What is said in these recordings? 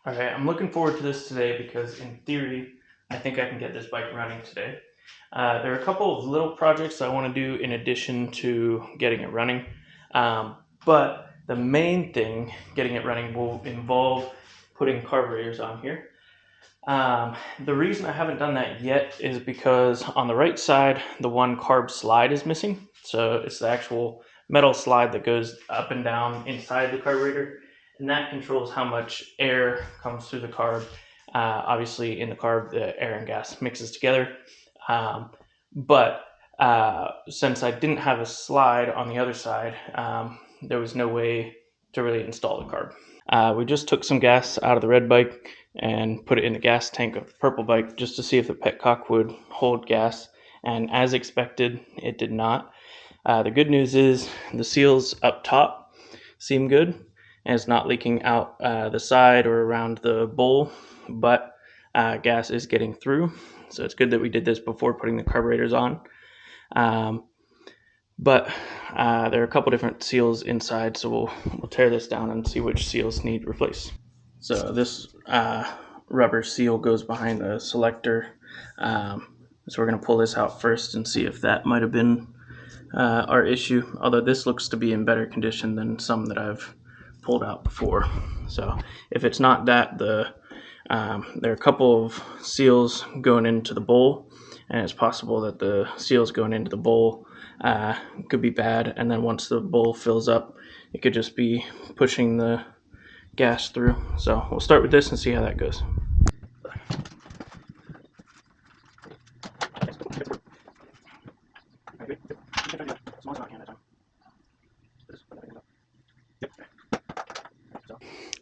Alright, I'm looking forward to this today because in theory, I think I can get this bike running today. There are a couple of little projects I want to do in addition to getting it running. But the main thing, getting it running, will involve putting carburetors on here. The reason I haven't done that yet is because on the right side, the one carb slide is missing. So it's the actual metal slide that goes up and down inside the carburetor, and that controls how much air comes through the carb. Obviously, in the carb, the air and gas mixes together. But since I didn't have a slide on the other side, there was no way to really install the carb. We just took some gas out of the red bike and put it in the gas tank of the purple bike just to see if the petcock would hold gas, and as expected, it did not. The good news is the seals up top seem good, and it's not leaking out the side or around the bowl, but gas is getting through, so it's good that we did this before putting the carburetors on. But there are a couple different seals inside, so we'll tear this down and see which seals need replaced. So this rubber seal goes behind the selector. So we're going to pull this out first and see if that might have been our issue, although this looks to be in better condition than some that I've pulled out before. So if it's not that, there are a couple of seals going into the bowl, and it's possible that the seals going into the bowl could be bad, and then once the bowl fills up, it could just be pushing the gas through. So we'll start with this and see how that goes.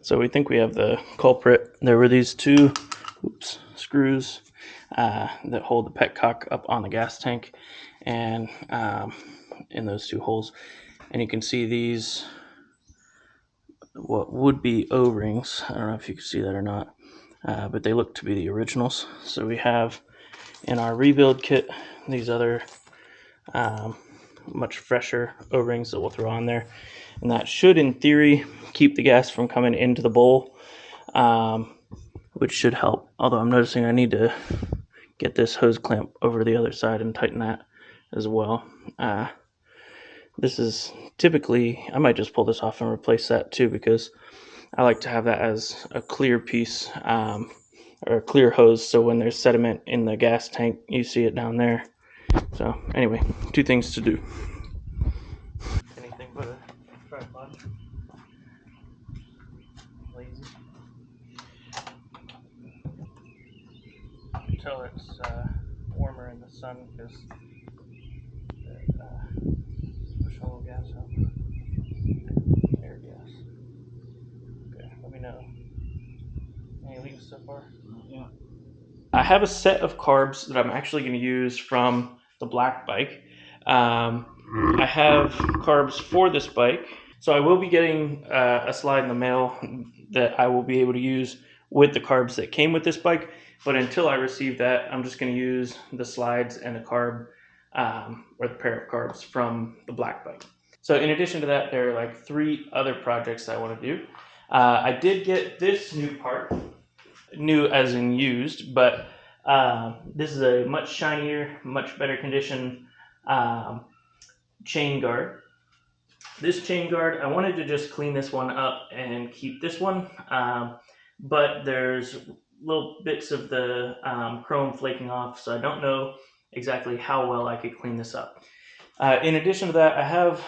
So we think we have the culprit. There were these two screws that hold the petcock up on the gas tank, and in those two holes, and you can see these, what would be O-rings. I don't know if you can see that or not, but they look to be the originals. So we have in our rebuild kit these other much fresher O-rings that we'll throw on there, and that should in theory keep the gas from coming into the bowl, which should help, although I'm noticing I need to get this hose clamp over the other side and tighten that as well. This is typically, I might just pull this off and replace that too, because I like to have that as a clear piece, or a clear hose, so when there's sediment in the gas tank, you see it down there. So anyway, two things to do. Anything but a tripod. Lazy. You can tell it's warmer in the sun because push a little gas out. Air gas. Okay, let me know. Any leaks so far? Yeah. I have a set of carbs that I'm actually going to use from the black bike. I have carbs for this bike, so I will be getting a slide in the mail that I will be able to use with the carbs that came with this bike. But until I receive that, I'm just going to use the slides and the carb, or the pair of carbs from the black bike. So in addition to that, there are like 3 other projects I want to do. I did get this new part, new as in used, but this is a much shinier, much better condition chain guard. This chain guard, I wanted to just clean this one up and keep this one, but there's little bits of the chrome flaking off, so I don't know exactly how well I could clean this up. In addition to that, I have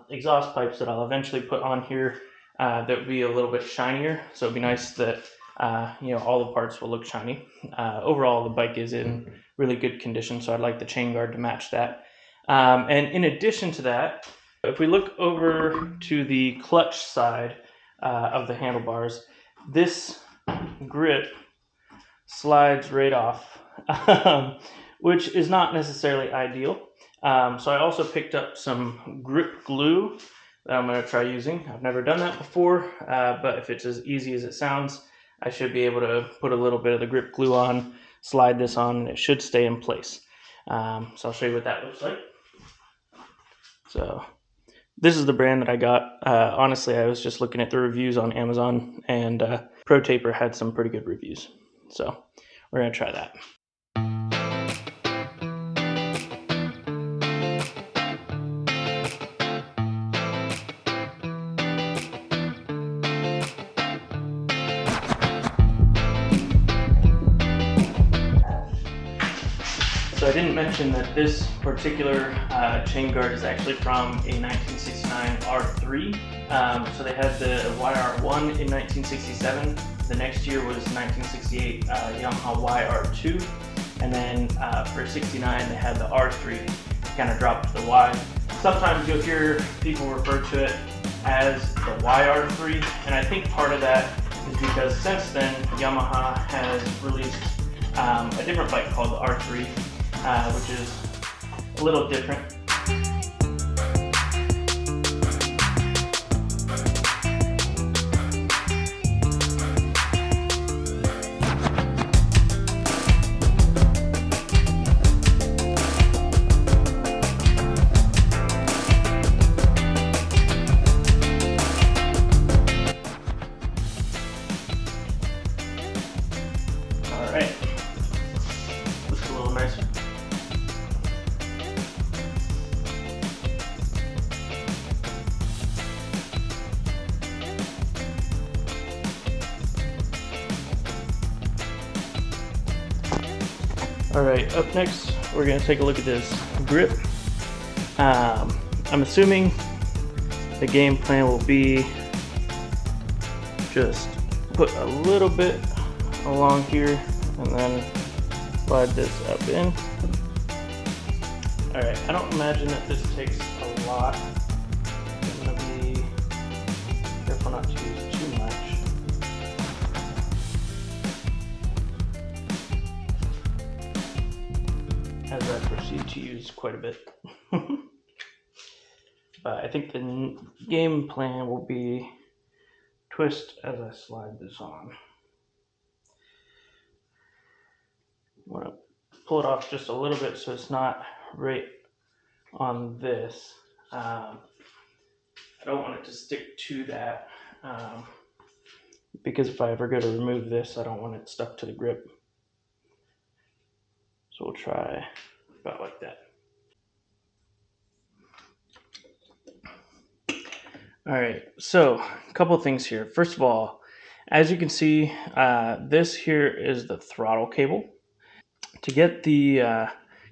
exhaust pipes that I'll eventually put on here that will be a little bit shinier, so it'd be nice that all the parts will look shiny. Overall, the bike is in really good condition, so I'd like the chain guard to match that. And in addition to that, if we look over to the clutch side of the handlebars, this grip slides right off, which is not necessarily ideal. So I also picked up some grip glue that I'm going to try using. I've never done that before, but if it's as easy as it sounds, I should be able to put a little bit of the grip glue on, slide this on, and it should stay in place. So I'll show you what that looks like. So this is the brand that I got. Honestly, I was just looking at the reviews on Amazon, and Pro Taper had some pretty good reviews. So we're going to try that. So I didn't mention that this particular chain guard is actually from a 1969 R3. So they had the YR1 in 1967. The next year was 1968 Yamaha YR2. And then for 69 they had the R3, kind of dropped the Y. Sometimes you'll hear people refer to it as the YR3, and I think part of that is because since then Yamaha has released a different bike called the R3, which is a little different. All right, looks a little nicer. All right, up next, we're gonna take a look at this grip. I'm assuming the game plan will be just put a little bit along here and then slide this up in. All right, I don't imagine that this takes a lot. I'm gonna be careful not to use too much. As I proceed to use quite a bit. But I think the game plan will be twist as I slide this on. I want to pull it off just a little bit so it's not right on this. I don't want it to stick to that because if I ever go to remove this, I don't want it stuck to the grip. So we'll try about like that. All right, so a couple things here. First of all, as you can see, this here is the throttle cable. To get the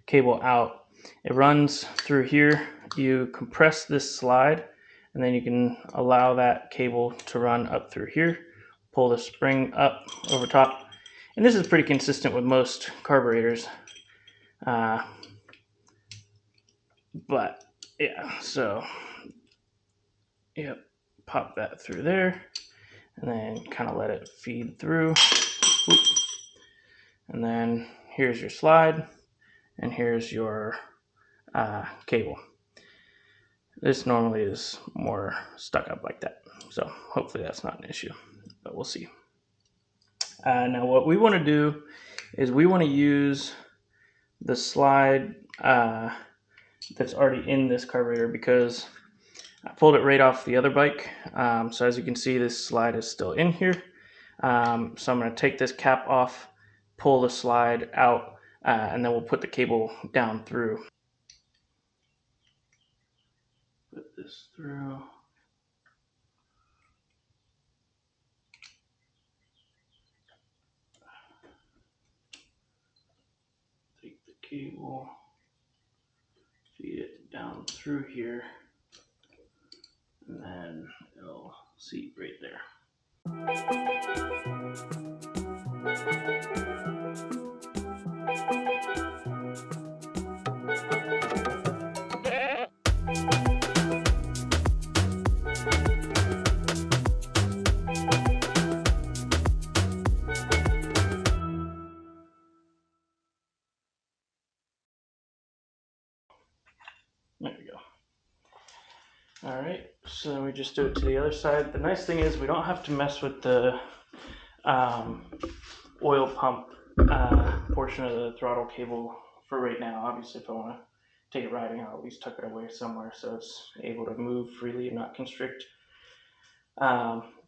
cable out, it runs through here. You compress this slide, and then you can allow that cable to run up through here. Pull the spring up over top, and this is pretty consistent with most carburetors. But yeah, so yep, pop that through there, and then kind of let it feed through. Oop. And then here's your slide, and here's your cable. This normally is more stuck up like that, so hopefully that's not an issue, but we'll see. Now what we want to do is we want to use the slide that's already in this carburetor because I pulled it right off the other bike. So as you can see, this slide is still in here. So I'm going to take this cap off, pull the slide out, and then we'll put the cable down through. Put this through. Take the cable, feed it down through here, and then it'll seat right there. There we go. All right, so then we just do it to the other side. The nice thing is we don't have to mess with the oil pump portion of the throttle cable for right now. Obviously, if I want to take it riding, I'll at least tuck it away somewhere so it's able to move freely and not constrict.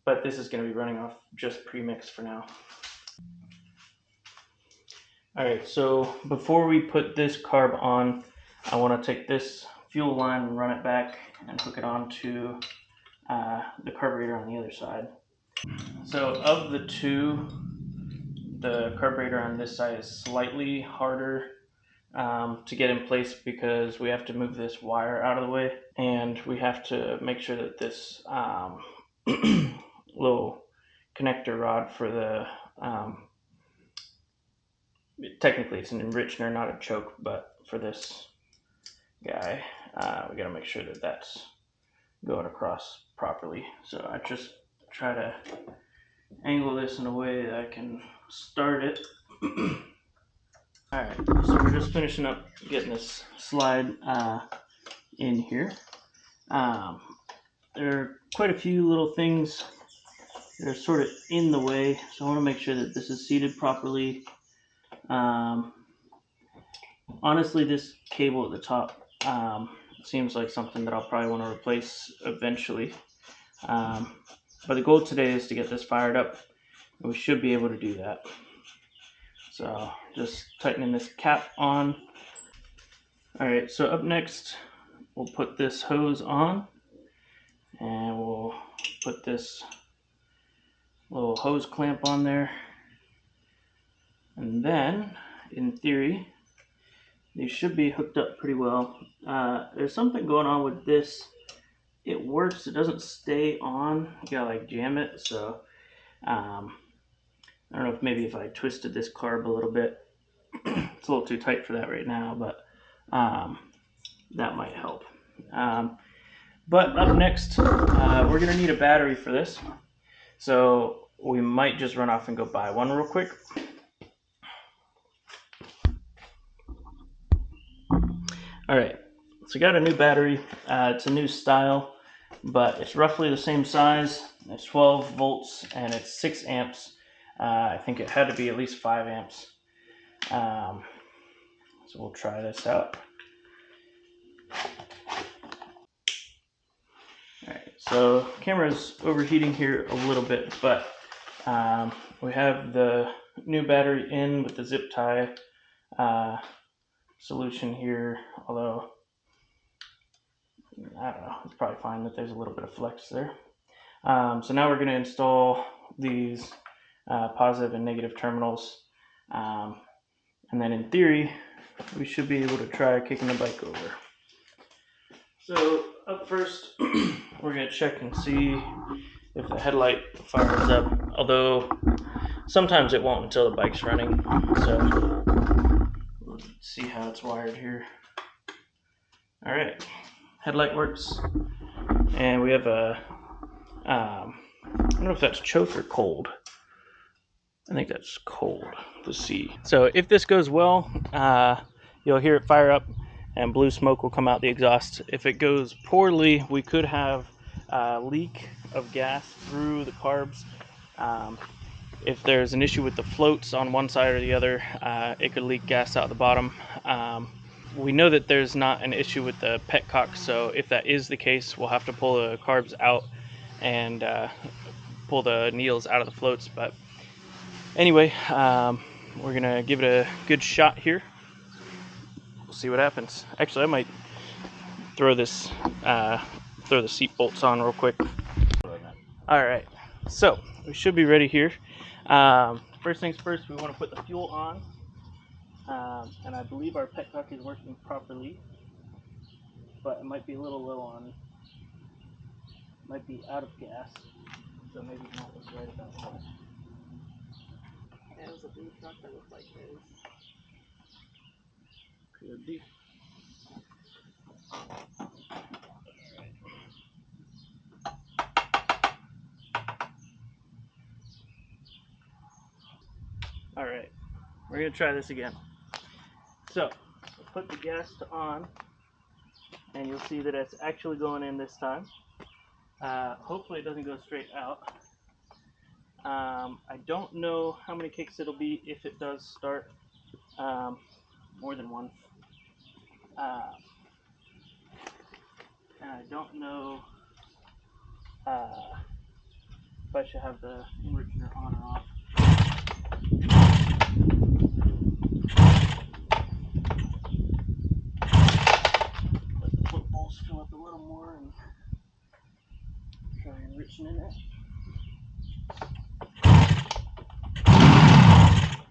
but this is going to be running off just premix for now. Alright, so before we put this carb on, I want to take this fuel line and run it back and hook it onto the carburetor on the other side. So of the two, the carburetor on this side is slightly harder to get in place because we have to move this wire out of the way, and we have to make sure that this little connector rod for the technically it's an enrichener, not a choke, but for this guy we got to make sure that that's going across properly. So I just try to angle this in a way that I can start it. Alright, so we're just finishing up getting this slide in here. There are quite a few little things that are sort of in the way, so I want to make sure that this is seated properly. Honestly, this cable at the top seems like something that I'll probably want to replace eventually. But the goal today is to get this fired up, and we should be able to do that. So just tightening this cap on. Alright, so up next we'll put this hose on, and we'll put this little hose clamp on there, and then in theory these should be hooked up pretty well. There's something going on with this. It works, it doesn't stay on. You gotta like jam it, so I don't know if maybe if I twisted this carb a little bit. It's a little too tight for that right now, but that might help. But up next, we're gonna need a battery for this. So we might just run off and go buy one real quick. Alright, so I got a new battery. It's a new style, but it's roughly the same size. It's 12 volts and it's 6 amps. I think it had to be at least 5 amps. So we'll try this out. Alright, so camera's overheating here a little bit, but we have the new battery in with the zip tie solution here, although I don't know, it's probably fine that there's a little bit of flex there. So now we're going to install these positive and negative terminals, and then in theory we should be able to try kicking the bike over. So up first we're going to check and see if the headlight fires up, although sometimes it won't until the bike's running. So let's see how it's wired here. Alright, headlight works, and we have a I don't know if that's choke or cold. I think that's cold. Let's see. So if this goes well, you'll hear it fire up and blue smoke will come out the exhaust. If it goes poorly, we could have a leak of gas through the carbs. If there's an issue with the floats on one side or the other, it could leak gas out the bottom. We know that there's not an issue with the petcock, so if that is the case, we'll have to pull the carbs out and pull the needles out of the floats. But anyway, we're gonna give it a good shot here. We'll see what happens. Actually, I might throw the seat bolts on real quick. All right, so we should be ready here. First things first, we want to put the fuel on, and I believe our petcock is working properly, but it might be a little low on, might be out of gas, so maybe not was right about that. That was a blue truck that looked like this. Could be. All right, we're gonna try this again. So put the gas to on, and you'll see that it's actually going in this time. Hopefully it doesn't go straight out. I don't know how many kicks it'll be if it does start, more than one. And I don't know if I should have the enricher on or off. Let the float balls fill up a little more and try enriching in it.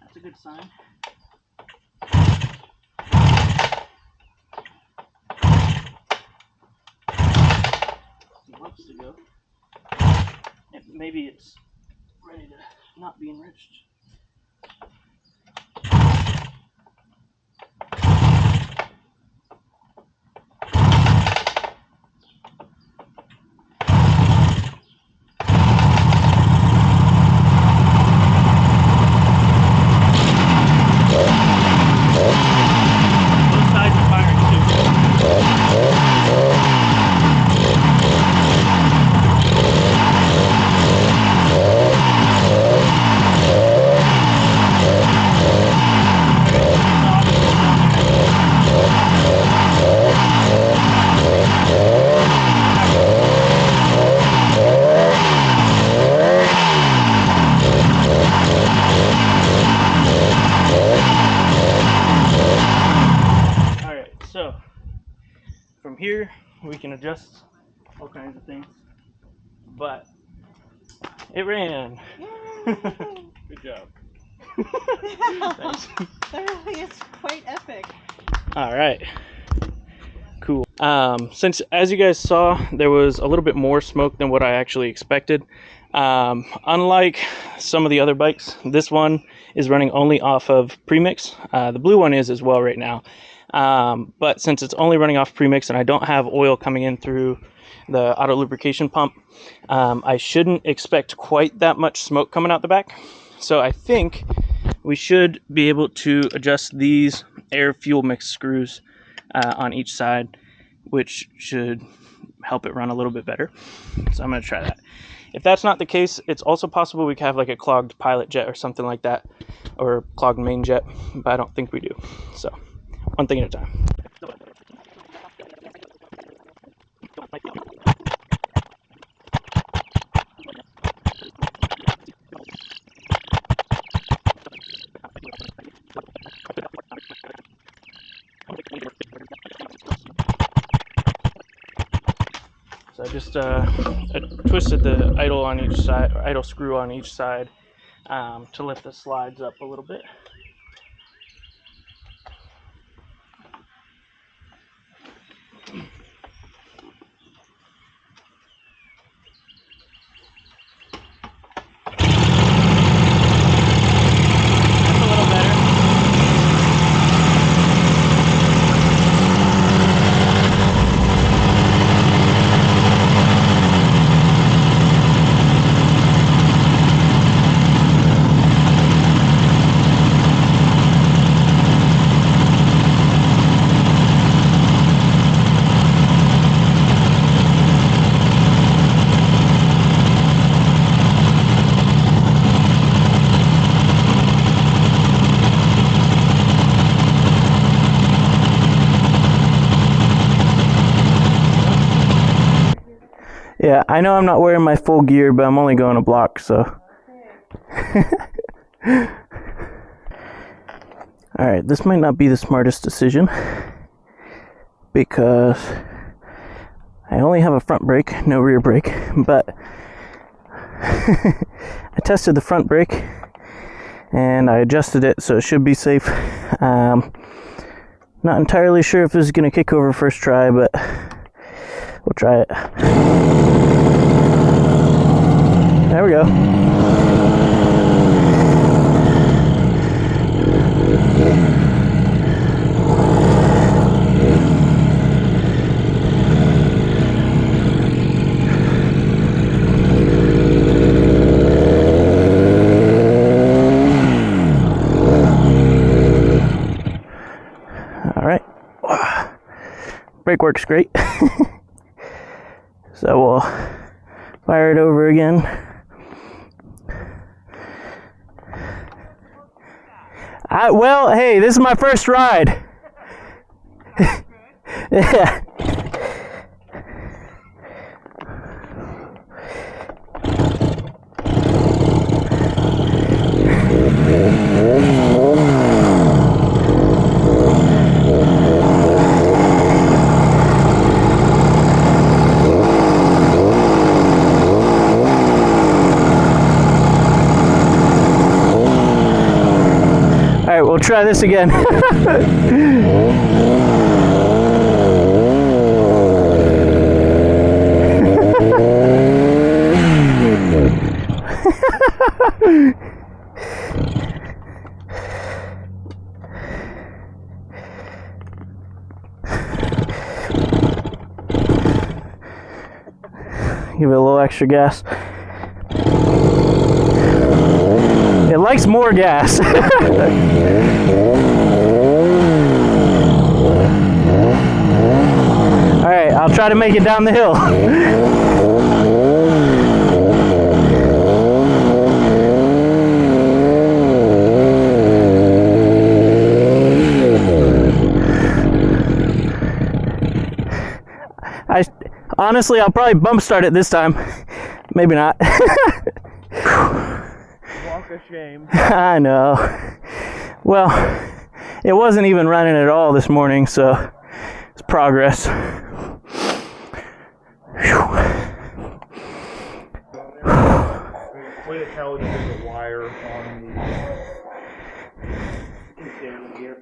That's a good sign. Some lumps to go. And maybe it's ready to not be enriched. Both sides are firing too. Alright, so from here we can adjust all kinds of things, but it ran. Good job. Thanks. That really is quite epic. Alright, cool. Since, as you guys saw, there was a little bit more smoke than what I actually expected. Unlike some of the other bikes, this one is running only off of premix. The blue one is as well right now. But since it's only running off premix and I don't have oil coming in through the auto lubrication pump, I shouldn't expect quite that much smoke coming out the back. So I think we should be able to adjust these air fuel mix screws on each side, which should help it run a little bit better. So I'm going to try that. If that's not the case, it's also possible we could have like a clogged pilot jet or something like that, or clogged main jet, but I don't think we do. So one thing at a time. So I just I twisted the idle on each side, or idle screw on each side, to lift the slides up a little bit. That's a little better. Yeah, I know I'm not wearing my full gear, but I'm only going a block, so. Alright, this might not be the smartest decision, because I only have a front brake, no rear brake, but I tested the front brake, and I adjusted it, so it should be safe. Not entirely sure if this is going to kick over first try, but we'll try it. There we go. All right. Brake works great. So we'll fire it over again. Well, hey, this is my first ride. Yeah. we'll try this again. Give it a little extra gas. It likes more gas. Alright, I'll try to make it down the hill. Honestly, I'll probably bump start it this time. Maybe not. Walk of shame. I know. Well, it wasn't even running at all this morning, so it's progress. Way to tell there's a wire on the gear.